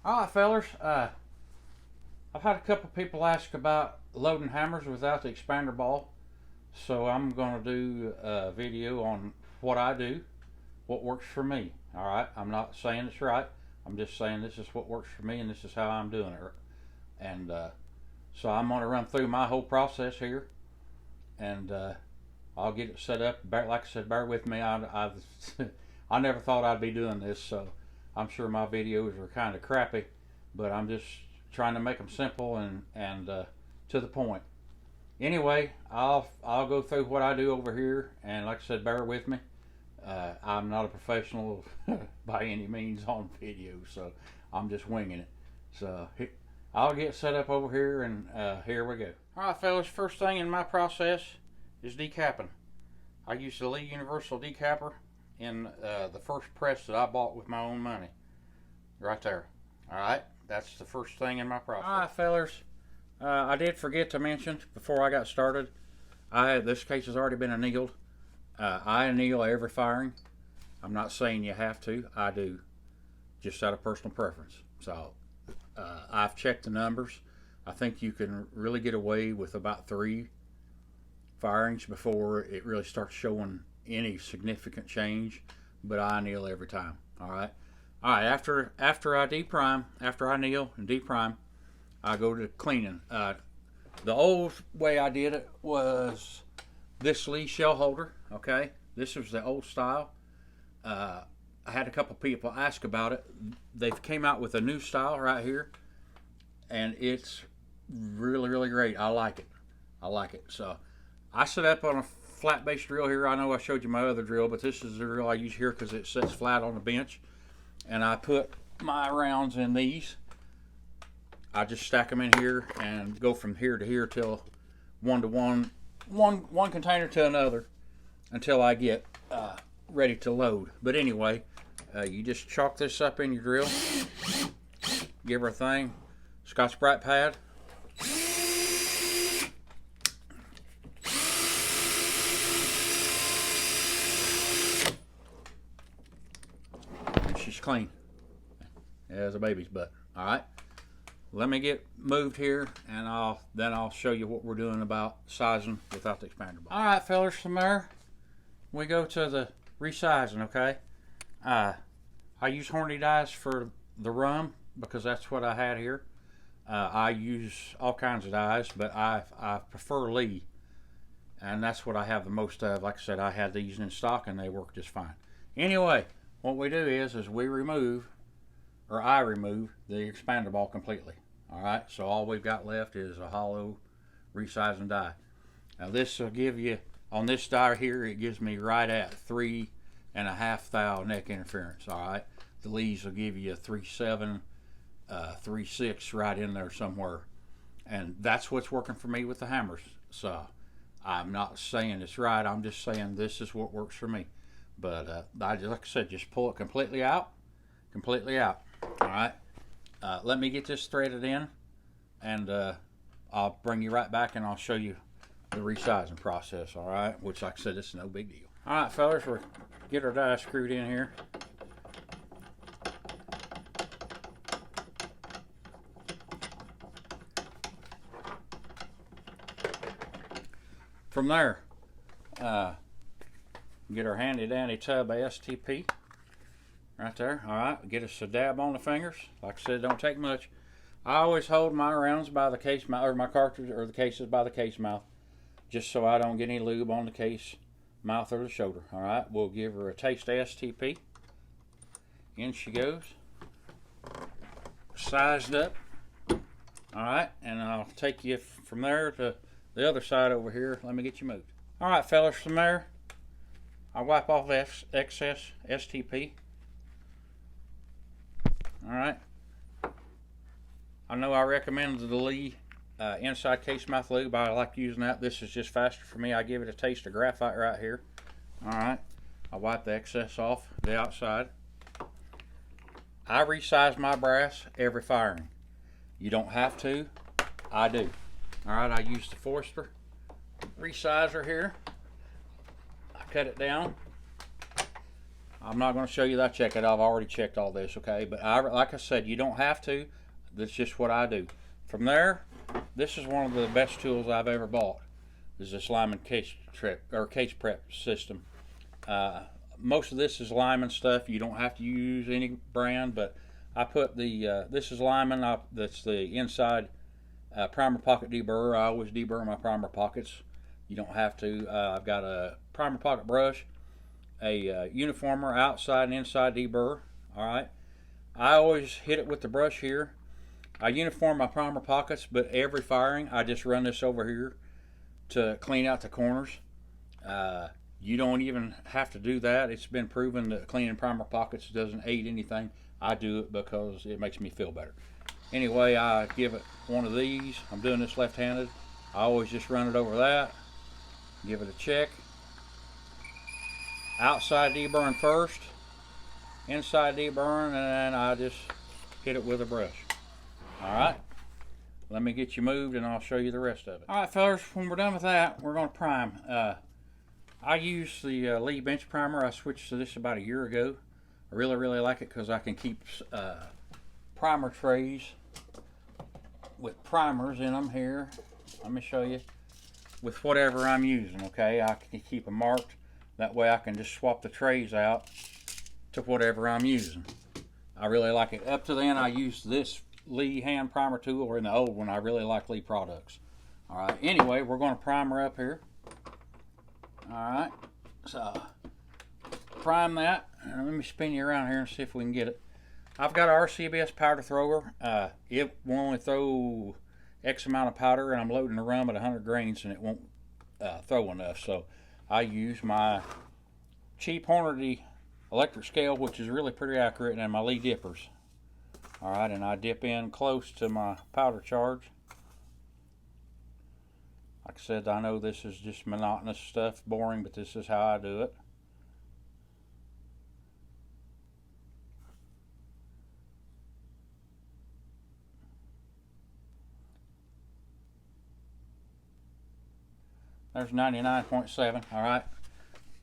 Alright fellas, I've had a couple people ask about loading hammers without the expander ball. So I'm going to do a video on what I do, what works for me. Alright, I'm not saying it's right. I'm just saying this is what works for me and this is how I'm doing it. And so I'm going to run through my whole process here. And I'll get it set up. Like I said, bear with me. I never thought I'd be doing this, so I'm sure my videos are kind of crappy, but I'm just trying to make them simple and to the point. Anyway, I'll go through what I do over here, and like I said, bear with me. I'm not a professional by any means on video, so I'm just winging it. So I'll get set up over here, and here we go. Alright fellas, first thing in my process is decapping. I use the Lee Universal Decapper in the first press that I bought with my own money. Right there. Alright, that's the first thing in my process. Alright fellas, I did forget to mention before I got started, this case has already been annealed. I anneal every firing. I'm not saying you have to, I do, just out of personal preference. So I've checked the numbers. I think you can really get away with about 3 firings before it really starts showing any significant change, but I anneal every time. Alright, after I deprime, after I anneal and deprime, I go to cleaning. The old way I did it was this Lee shell holder. Okay, this was the old style. I had a couple people ask about it. They've came out with a new style right here, and it's really great. I like it. So I set up on a flat base drill here. I know I showed you my other drill, but this is the drill I use here because it sits flat on the bench. And I put my rounds in these. I just stack them in here and go from here to here till one container to another until I get ready to load. But anyway, you just chalk this up in your drill. Give her a thing. Scotch-Brite pad. She's clean as a baby's butt. All right, let me get moved here, and then I'll show you what we're doing about sizing without the expander ball. All right, fellas, from there we go to the resizing. Okay, I use Horny dies for the rum because that's what I had here. I use all kinds of dies, but I prefer Lee, and that's what I have the most of. Like I said, I had these in stock and they work just fine. Anyway, what we do is we remove, or I remove, the expander ball completely. Alright, so all we've got left is a hollow resizing die. Now this will give you, on this die here, it gives me right at 3.5 thou neck interference. Alright, the Lees will give you a 3.7, 3.6 right in there somewhere. And that's what's working for me with the hammers. So I'm not saying it's right, I'm just saying this is what works for me. But like I said, just pull it completely out. All right. Let me get this threaded in, and I'll bring you right back, and I'll show you the resizing process. All right, which, like I said, this is no big deal. All right, fellas, we'll get our die screwed in here. From there, get our handy dandy tub of STP right there. All right, get us a dab on the fingers. Like I said, don't take much. I always hold my rounds by the case mouth, or my cartridge, or the cases by the case mouth, just so I don't get any lube on the case mouth or the shoulder. All right, we'll give her a taste of STP. In she goes, sized up. All right, and I'll take you from there to the other side over here. Let me get you moved. All right, fellas, from there, I wipe off the excess STP. Alright. I know I recommend the Lee inside case mouth lube. I like using that. This is just faster for me. I give it a taste of graphite right here. Alright. I wipe the excess off the outside. I resize my brass every firing. You don't have to. I do. Alright, I use the Forster resizer here. I cut it down. I'm not going to show you that I check it. I've already checked all this, okay? But like I said, you don't have to. That's just what I do. From there, this is one of the best tools I've ever bought. Is this Lyman case prep system. Most of this is Lyman stuff. You don't have to use any brand, but I put the this is Lyman. That's the inside primer pocket deburrer. I always deburr my primer pockets. You don't have to. I've got a primer pocket brush, a uniformer outside and inside deburr. All right. I always hit it with the brush here. I uniform my primer pockets, but every firing I just run this over here to clean out the corners. You don't even have to do that. It's been proven that cleaning primer pockets doesn't aid anything. I do it because it makes me feel better. Anyway, I give it one of these. I'm doing this left-handed. I always just run it over that. Give it a check. Outside deburring first. Inside deburring, and then I just hit it with a brush. Alright. Let me get you moved and I'll show you the rest of it. Alright fellas, when we're done with that, we're going to prime. I use the Lee bench primer. I switched to this about a year ago. I really like it because I can keep primer trays with primers in them here. Let me show you. With whatever I'm using, okay? I can keep them marked. That way I can just swap the trays out to whatever I'm using. I really like it. Up to then I used this Lee hand primer tool, or in the old one I really like Lee products. Alright, anyway, we're going to primer up here. Alright, so prime that. Let me spin you around here and see if we can get it. I've got an RCBS powder thrower. It will only throw X amount of powder, and I'm loading the rum at 100 grains and it won't throw enough. So I use my cheap Hornady electric scale, which is really pretty accurate, and my Lee dippers. Alright, and I dip in close to my powder charge. Like I said, I know this is just monotonous stuff, boring, but this is how I do it. There's 99.7. Alright.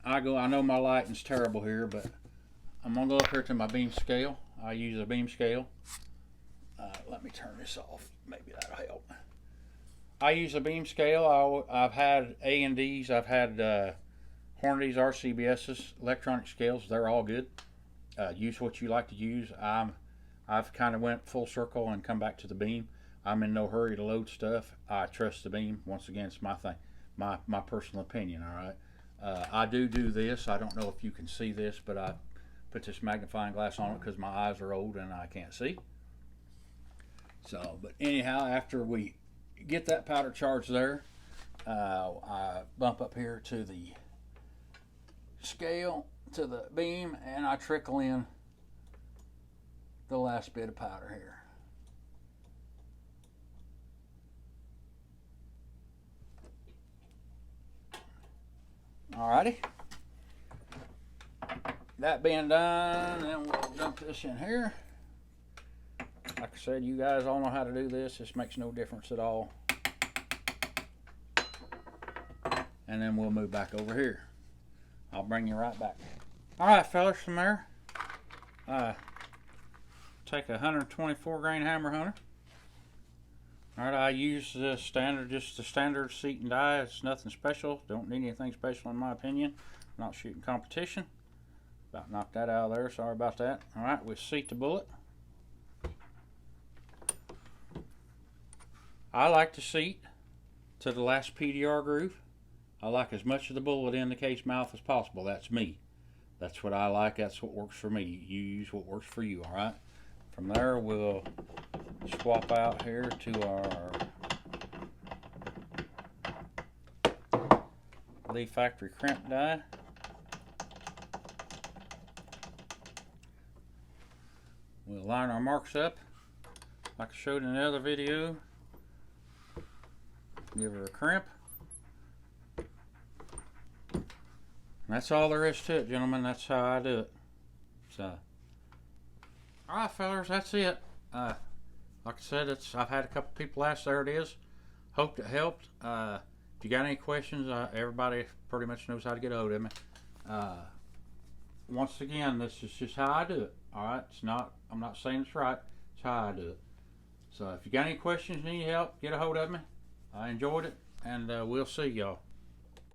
I know my lighting's terrible here, but I'm going to go up here to my beam scale. I use a beam scale. Let me turn this off. Maybe that'll help. I use a beam scale. I've had A&Ds. I've had Hornady's, RCBS's, electronic scales. They're all good. Use what you like to use. I've kind of went full circle and come back to the beam. I'm in no hurry to load stuff. I trust the beam. Once again, it's my thing. My personal opinion, all right? I do this. I don't know if you can see this, but I put this magnifying glass on it because my eyes are old and I can't see. So, but anyhow, after we get that powder charge there, I bump up here to the scale, to the beam, and I trickle in the last bit of powder here. Alrighty. That being done, then we'll dump this in here. Like I said, you guys all know how to do this. This makes no difference at all. And then we'll move back over here. I'll bring you right back. Alright fellas, from there, take a 124 grain hammer hunter. Alright, I use the standard, just the standard seat and die. It's nothing special. Don't need anything special in my opinion. I'm not shooting competition. About knocked that out of there. Sorry about that. Alright, we'll seat the bullet. I like to seat to the last PDR groove. I like as much of the bullet in the case mouth as possible. That's me. That's what I like. That's what works for me. You use what works for you, alright? From there, we'll swap out here to our Lee factory crimp die. We'll line our marks up like I showed in the other video. Give her a crimp. And that's all there is to it, gentlemen. That's how I do it. So, alright fellas, that's it. Like I said, I've had a couple people ask. There it is. Hope it helped. If you got any questions, everybody pretty much knows how to get hold of me. once again, this is just how I do it. All right, it's not. I'm not saying it's right. It's how I do it. So if you got any questions, need help, get a hold of me. I enjoyed it, and we'll see y'all.